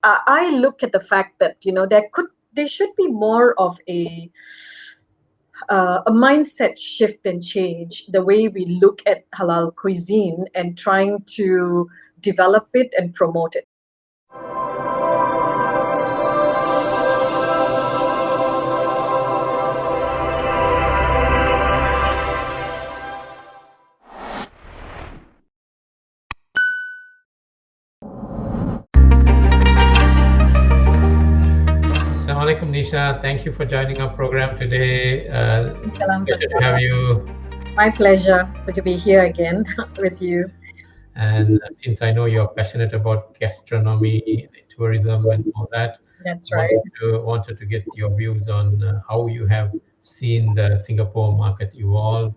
I look at the fact that there should be more of a mindset shift and change the way we look at halal cuisine and trying to develop it and promote it. Assalamualaikum, Nisha. Thank you for joining our program today. Pleasure to have you. My pleasure to be here again with you. And since I know you're passionate about gastronomy, tourism, and all that, that's right. Wanted to get your views on how you have seen the Singapore market evolve,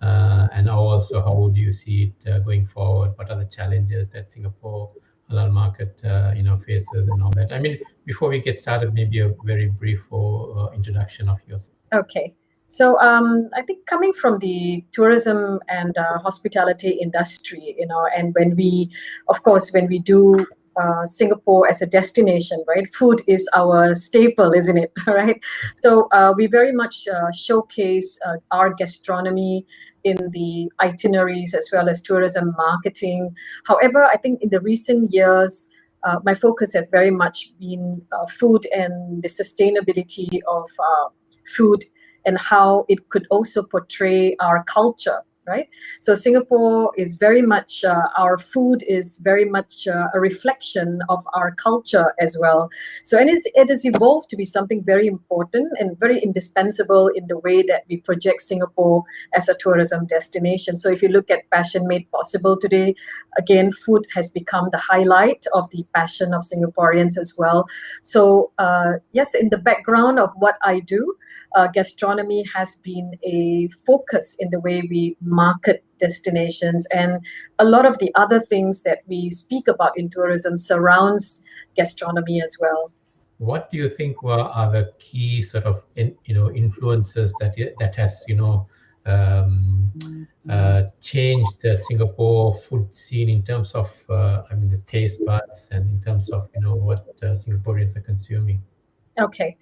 and also how would you see it going forward? What are the challenges that Singapore halal market faces and all that? I mean, before we get started, maybe a very brief introduction of yours. Okay. So I think coming from the tourism and hospitality industry, and when we do Singapore as a destination, right? Food is our staple, isn't it? Right. So we very much showcase our gastronomy in the itineraries as well as tourism marketing. However, I think in the recent years, my focus has very much been food and the sustainability of food and how it could also portray our culture, right? So Singapore is very much, our food is very much a reflection of our culture as well. So it has evolved to be something very important and very indispensable in the way that we project Singapore as a tourism destination. So if you look at Passion Made Possible today, again, food has become the highlight of the passion of Singaporeans as well. So yes, in the background of what I do, gastronomy has been a focus in the way we market destinations, and a lot of the other things that we speak about in tourism surrounds gastronomy as well. What do you think are the key sort of influences that has changed the Singapore food scene in terms of the taste buds and in terms of what Singaporeans are consuming? Okay.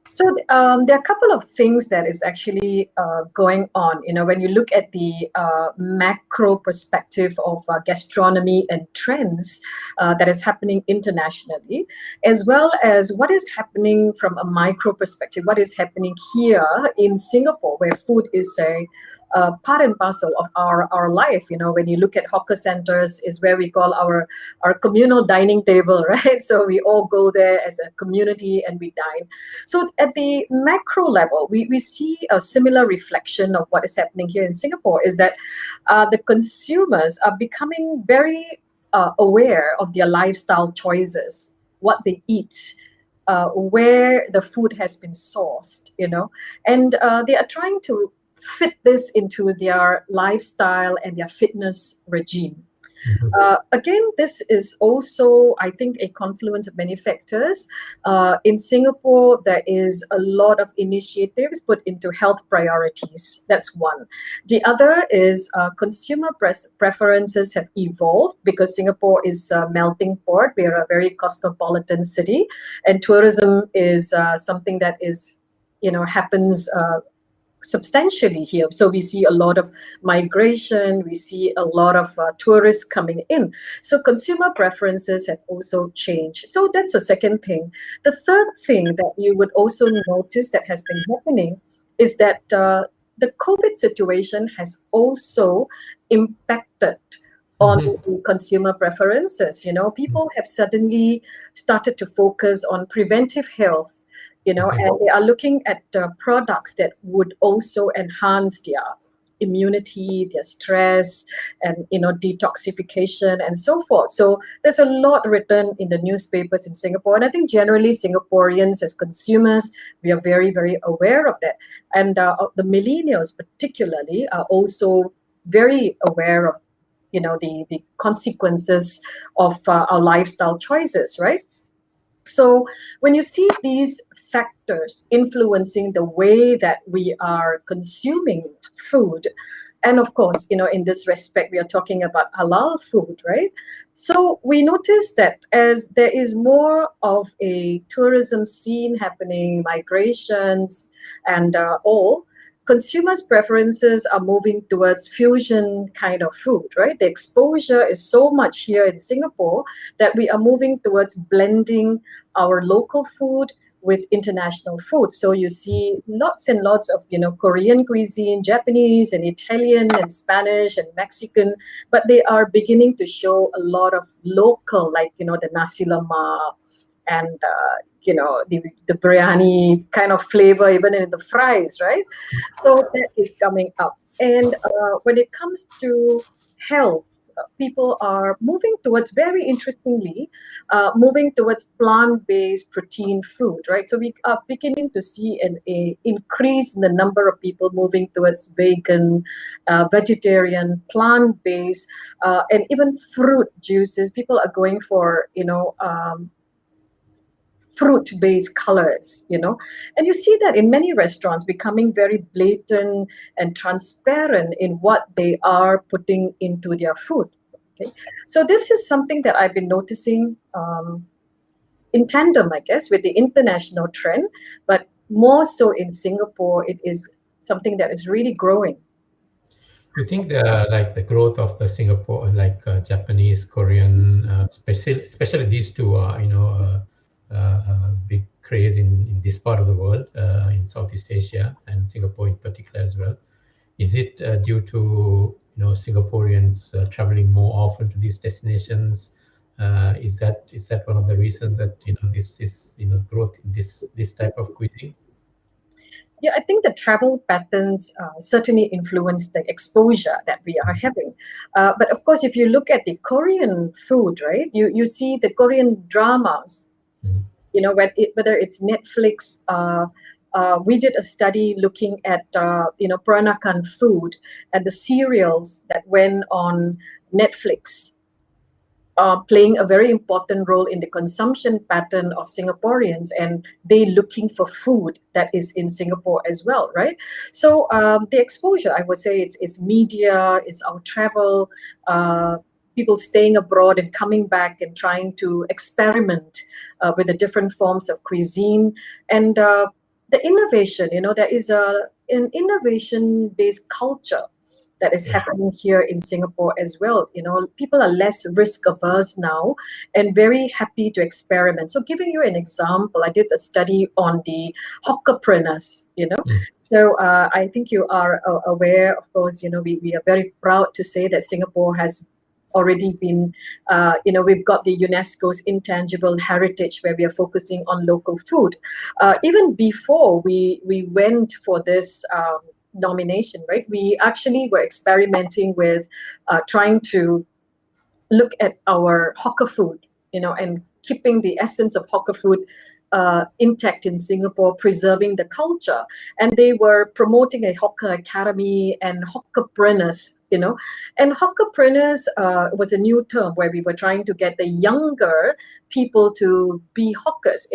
So there are a couple of things that is actually going on. When you look at the macro perspective of gastronomy and trends that is happening internationally, as well as what is happening from a micro perspective, what is happening here in Singapore, where food is a part and parcel of our life. When you look at hawker centers, is where we call our communal dining table, right? So we all go there as a community and we dine. So at the macro level, we see a similar reflection of what is happening here in Singapore, is that the consumers are becoming very aware of their lifestyle choices, what they eat, where the food has been sourced, and they are trying to fit this into their lifestyle and their fitness regime. Again, this is also, I think, a confluence of many factors. In Singapore, there is a lot of initiatives put into health priorities. That's one. The other is consumer preferences have evolved because Singapore is a melting pot. We are a very cosmopolitan city, and tourism is something that is, happens substantially here. So we see a lot of migration, we see a lot of tourists coming in. So consumer preferences have also changed. So that's the second thing. The third thing that you would also notice that has been happening is that the COVID situation has also impacted on the consumer preferences. People have suddenly started to focus on preventive health, and they are looking at products that would also enhance their immunity, their stress, and detoxification and so forth. So there's a lot written in the newspapers in Singapore, and I think generally Singaporeans as consumers, we are very, very aware of that. And the millennials particularly are also very aware of the consequences of our lifestyle choices, right? So when you see these factors influencing the way that we are consuming food, And of course, in this respect, we are talking about halal food, right? So we notice that as there is more of a tourism scene happening, migrations and all, consumers' preferences are moving towards fusion kind of food, right? The exposure is so much here in Singapore that we are moving towards blending our local food with international food. So you see lots and lots of, Korean cuisine, Japanese and Italian and Spanish and Mexican, but they are beginning to show a lot of local, like, the nasi lemak and, the biryani kind of flavor, even in the fries, right? So that is coming up. And when it comes to health, people are moving towards, very interestingly, moving towards plant-based protein food, right? So we are beginning to see an increase in the number of people moving towards vegan, vegetarian, plant-based, and even fruit juices. People are going for, fruit-based colors, and you see that in many restaurants becoming very blatant and transparent in what they are putting into their food. Okay, so this is something that I've been noticing in tandem, I guess, with the international trend, but more so in Singapore, it is something that is really growing. You think the growth of the Singapore, Japanese, Korean, especially these two are, big craze in this part of the world, in Southeast Asia and Singapore in particular as well. Is it due to Singaporeans traveling more often to these destinations? Is that one of the reasons that this is growth in this type of cuisine? Yeah, I think the travel patterns certainly influence the exposure that we are having. But of course, if you look at the Korean food, right, you see the Korean dramas, whether it's Netflix. We did a study looking at, Peranakan food and the serials that went on Netflix, playing a very important role in the consumption pattern of Singaporeans, and they looking for food that is in Singapore as well, right? So the exposure, I would say, it's media, it's our travel, people staying abroad and coming back and trying to experiment with the different forms of cuisine. And the innovation, there is an innovation-based culture that is happening here in Singapore as well. People are less risk averse now and very happy to experiment. So giving you an example, I did a study on the hawkerpreneurs, So I think you are aware, of course, we are very proud to say that Singapore has already been, we've got the UNESCO's intangible heritage where we are focusing on local food. Even before we went for this nomination, right? We actually were experimenting with trying to look at our hawker food, and keeping the essence of hawker food intact in Singapore, preserving the culture. And they were promoting a hawker academy and hawkerpreneurs, and hawkerpreneurs was a new term where we were trying to get the younger people to be hawkers,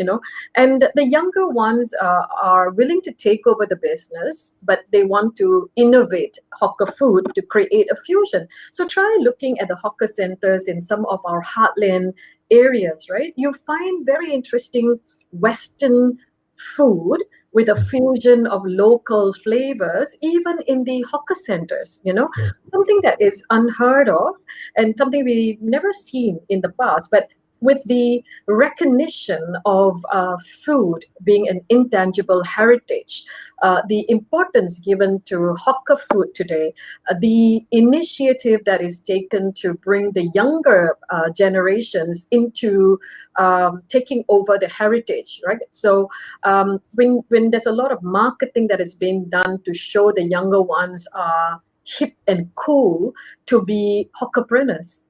and the younger ones are willing to take over the business, but they want to innovate hawker food to create a fusion. So try looking at the hawker centers in some of our heartland areas, right? You find very interesting Western food with a fusion of local flavors, even in the hawker centers, something that is unheard of and something we've never seen in the past. But with the recognition of food being an intangible heritage, the importance given to hawker food today, the initiative that is taken to bring the younger generations into taking over the heritage, right? So when there's a lot of marketing that is being done to show the younger ones are hip and cool to be hawkerpreneurs,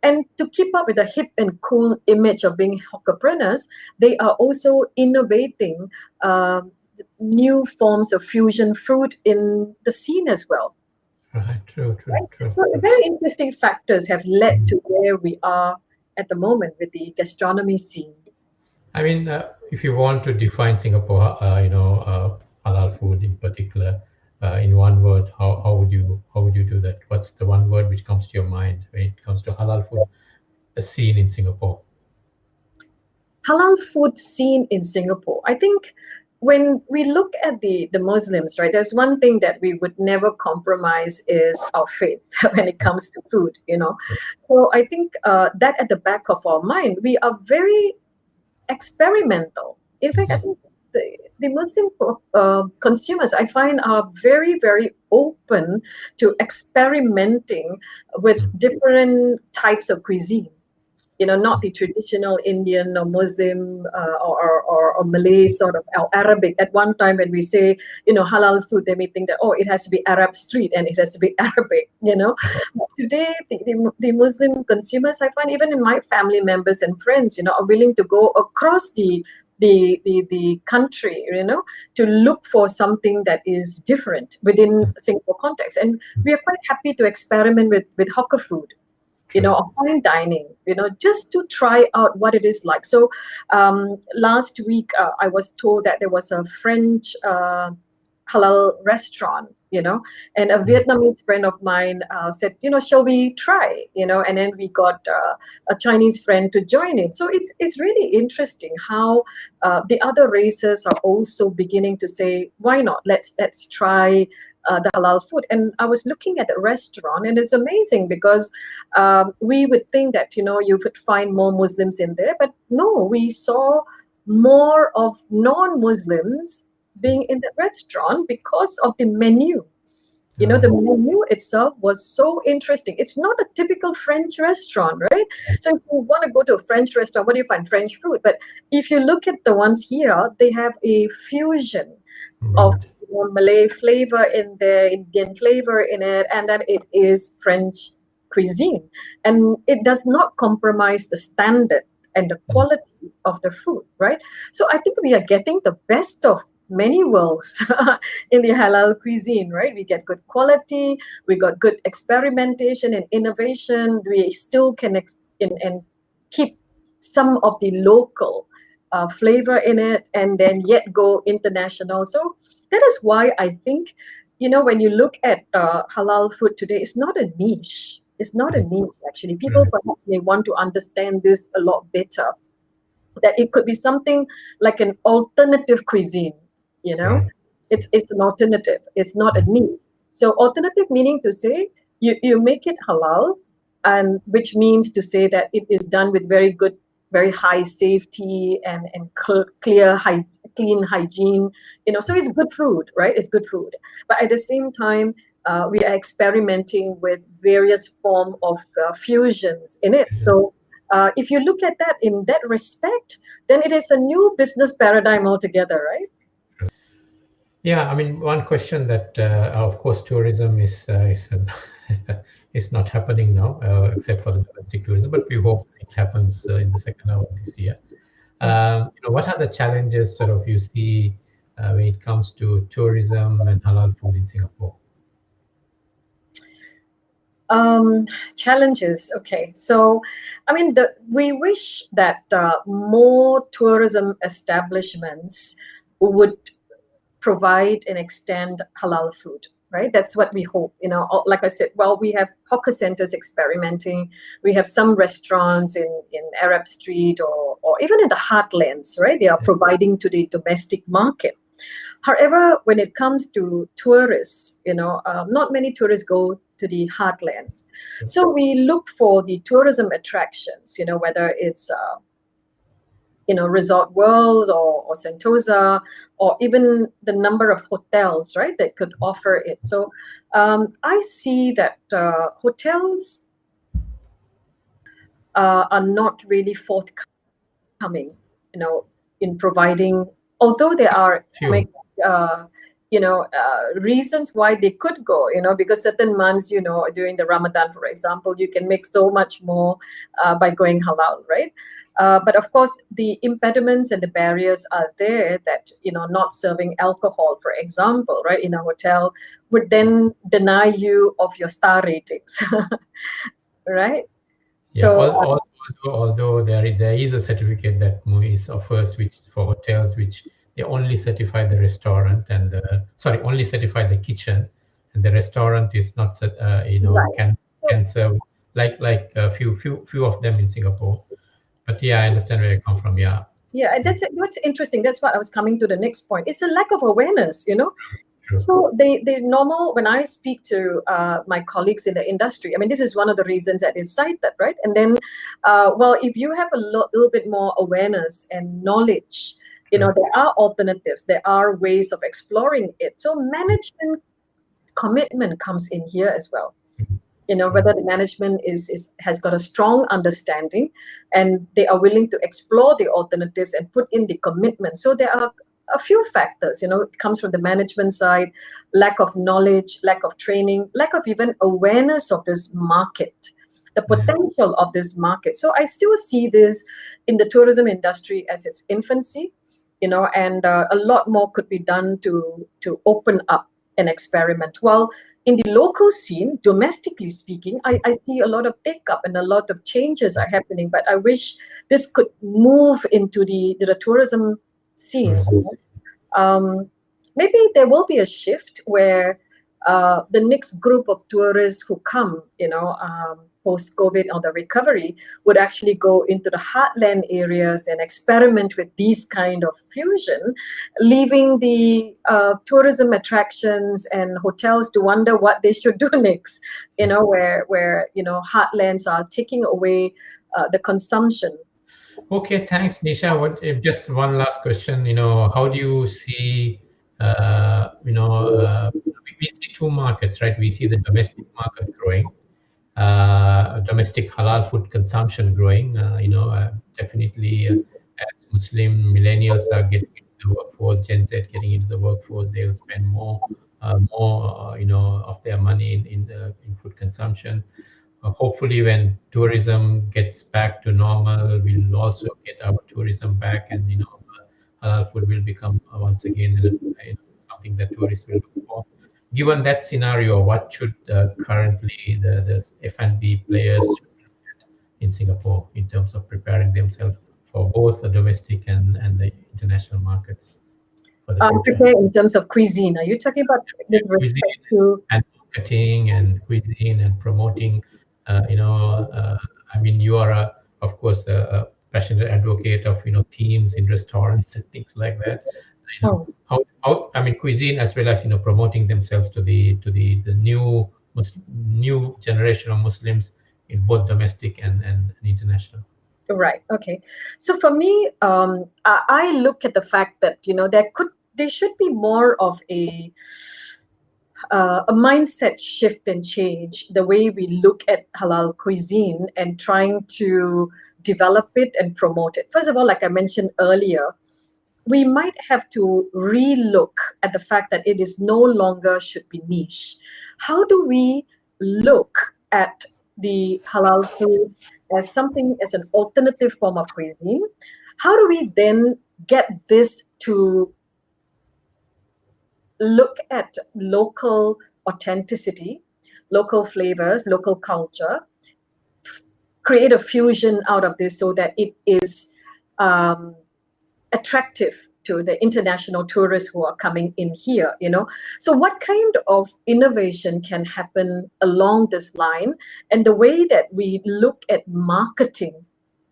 and to keep up with the hip and cool image of being hawkerpreneurs, they are also innovating new forms of fusion food in the scene as well. Right, true. So very interesting factors have led to where we are at the moment with the gastronomy scene. I mean, if you want to define Singapore, halal food in particular, in one word, how would you do that? What's the one word which comes to your mind when it comes to halal food scene in Singapore? Halal food scene in Singapore. I think when we look at the Muslims, right, there's one thing that we would never compromise is our faith when it comes to food, So I think that at the back of our mind, we are very experimental. In fact, I think the Muslim consumers, I find, are very, very open to experimenting with different types of cuisine. Not the traditional Indian or Muslim or Malay sort of, or Arabic. At one time, when we say, halal food, they may think that, oh, it has to be Arab street and it has to be Arabic, But today, the Muslim consumers, I find, even in my family members and friends, are willing to go across the country, to look for something that is different within Singapore context. And we are quite happy to experiment with hawker food, or fine dining, just to try out what it is like. So last week, I was told that there was a French halal restaurant, and a Vietnamese friend of mine said, shall we try, and then we got a Chinese friend to join it. So it's really interesting how the other races are also beginning to say, why not? Let's try the halal food. And I was looking at the restaurant, and it's amazing because we would think that, you would find more Muslims in there, but no, we saw more of non-Muslims being in the restaurant because of the menu. The menu itself was so interesting. It's not a typical French restaurant, right? So if you want to go to a French restaurant, what do you find? French food. But if you look at the ones here, they have a fusion of Malay flavor in there, Indian flavor in it, and then it is French cuisine. And it does not compromise the standard and the quality of the food, right? So I think we are getting the best of many worlds in the halal cuisine, right? We get good quality, we got good experimentation and innovation. We still can and keep some of the local flavor in it, and then yet go international. So that is why I think, when you look at halal food today, it's not a niche. It's not a niche, actually. People perhaps may want to understand this a lot better, that it could be something like an alternative cuisine. It's an alternative. It's not a niche. So alternative meaning to say you make it halal, and which means to say that it is done with very good, very high safety and clean hygiene. So it's good food, right? It's good food. But at the same time, we are experimenting with various form of fusions in it. So if you look at that in that respect, then it is a new business paradigm altogether, right? Yeah, I mean, one question that, of course, tourism is is not happening now, except for the domestic tourism, but we hope it happens in the second half of this year. What are the challenges sort of you see when it comes to tourism and halal food in Singapore? Challenges. Okay, so I mean, we wish that more tourism establishments would provide and extend halal food, right? That's what we hope. Like I said, well, we have hawker centers experimenting. We have some restaurants in Arab Street or even in the heartlands, right? They are providing to the domestic market. However, when it comes to tourists, not many tourists go to the heartlands. So we look for the tourism attractions, whether it's Resort World or Sentosa, or even the number of hotels, right, that could offer it. So I see that hotels are not really forthcoming, in providing, although there are reasons why they could go, because certain months, during the Ramadan, for example, you can make so much more by going halal, right? But of course, the impediments and the barriers are there that, not serving alcohol, for example, right, in a hotel would then deny you of your star ratings, right? Yeah, so although there is a certificate that MUIS offers, which for hotels, which they only certify the restaurant and only certify the kitchen, and the restaurant is not Right. can serve like a few of them in Singapore. But yeah, I understand where you come from. Yeah. Yeah, that's interesting. That's what I was coming to the next point. It's a lack of awareness, True. So they normal when I speak to my colleagues in the industry. I mean, this is one of the reasons that is cited, right? And then, well, if you have a little bit more awareness and knowledge, there are alternatives. There are ways of exploring it. So management commitment comes in here as well. Whether the management has got a strong understanding and they are willing to explore the alternatives and put in the commitment. So there are a few factors, it comes from the management side, lack of knowledge, lack of training, lack of even awareness of this market, the potential of this market. So I still see this in the tourism industry as its infancy, and a lot more could be done to open up and experiment. While in the local scene, domestically speaking, I see a lot of take-up and a lot of changes are happening, but I wish this could move into the tourism scene. Maybe there will be a shift where the next group of tourists who come, post-COVID or the recovery would actually go into the heartland areas and experiment with these kind of fusion, leaving the tourism attractions and hotels to wonder what they should do next, where heartlands are taking away the consumption. Okay, thanks, Nisha. Just one last question? How do you see? We see two markets, right? We see the domestic market growing, domestic halal food consumption growing. Definitely, as Muslim millennials are getting into the workforce, Gen Z getting into the workforce, they'll spend more, of their money in food consumption. Hopefully, when tourism gets back to normal, we'll also get our tourism back, and halal food will become once again something that tourists will look for. Given that scenario, what should currently the F&B players look at in Singapore in terms of preparing themselves for both the domestic and the international markets for the future? Prepare in terms of cuisine. Are you talking about with respect to and marketing and cuisine and promoting? You are of course a passionate advocate of themes in restaurants and things like that. How cuisine as well as promoting themselves to the new generation of Muslims in both domestic and international. Right. Okay. So for me, I look at the fact that there should be more of a mindset shift and change the way we look at halal cuisine and trying to develop it and promote it. First of all, like I mentioned earlier, we might have to relook at the fact that it is no longer should be niche. How do we look at the halal food as something, as an alternative form of cuisine? How do we then get this to look at local authenticity, local flavors, local culture, create a fusion out of this so that it is attractive to the international tourists who are coming in here, So what kind of innovation can happen along this line? And the way that we look at marketing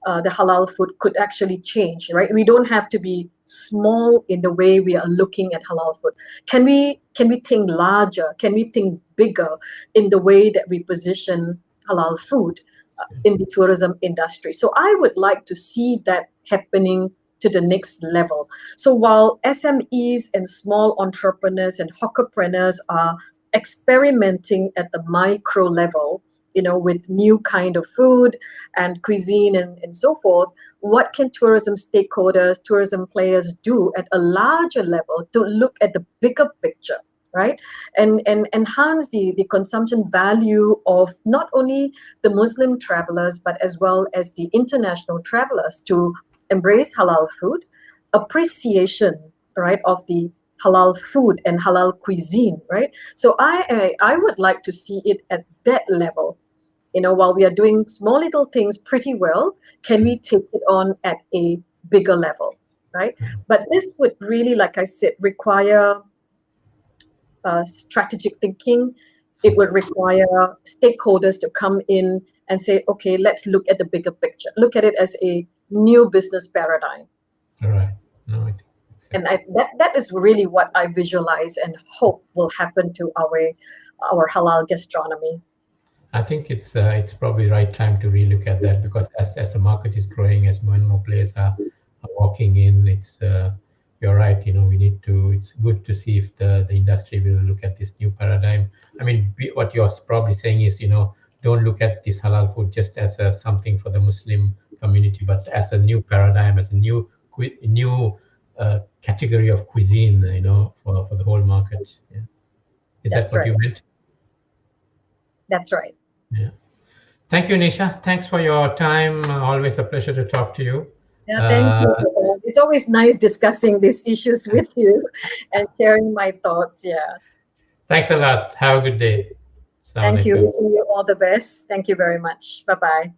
the halal food could actually change, right? We don't have to be small in the way we are looking at halal food. Can we think larger? Can we think bigger in the way that we position halal food in the tourism industry? So I would like to see that happening to the next level. So while SMEs and small entrepreneurs and hawkerpreneurs are experimenting at the micro level, with new kind of food and cuisine and so forth, what can tourism stakeholders, tourism players do at a larger level to look at the bigger picture, right? And enhance the consumption value of not only the Muslim travelers, but as well as the international travelers to embrace halal food, appreciation, right, of the halal food and halal cuisine, right? So I would like to see it at that level. While we are doing small little things pretty well, can we take it on at a bigger level, right? But this would really, like I said, require strategic thinking. It would require stakeholders to come in and say, okay, let's look at the bigger picture. Look at it as a new business paradigm. All right. No, I think and that is really what I visualize and hope will happen to our halal gastronomy. I think it's probably right time to relook at that, because as the market is growing, as more and more players are walking in, it's you're right. We need to. It's good to see if the industry will look at this new paradigm. I mean, what you're probably saying is, don't look at this halal food just as something for the Muslim community, but as a new paradigm, as a new category of cuisine, for the whole market. Yeah. Is that what you meant? That's right. Yeah. Thank you, Nisha. Thanks for your time. Always a pleasure to talk to you. Yeah, thank you. It's always nice discussing these issues with you and sharing my thoughts. Yeah. Thanks a lot. Have a good day. Thank you. Wishing you all the best. Thank you very much. Bye-bye.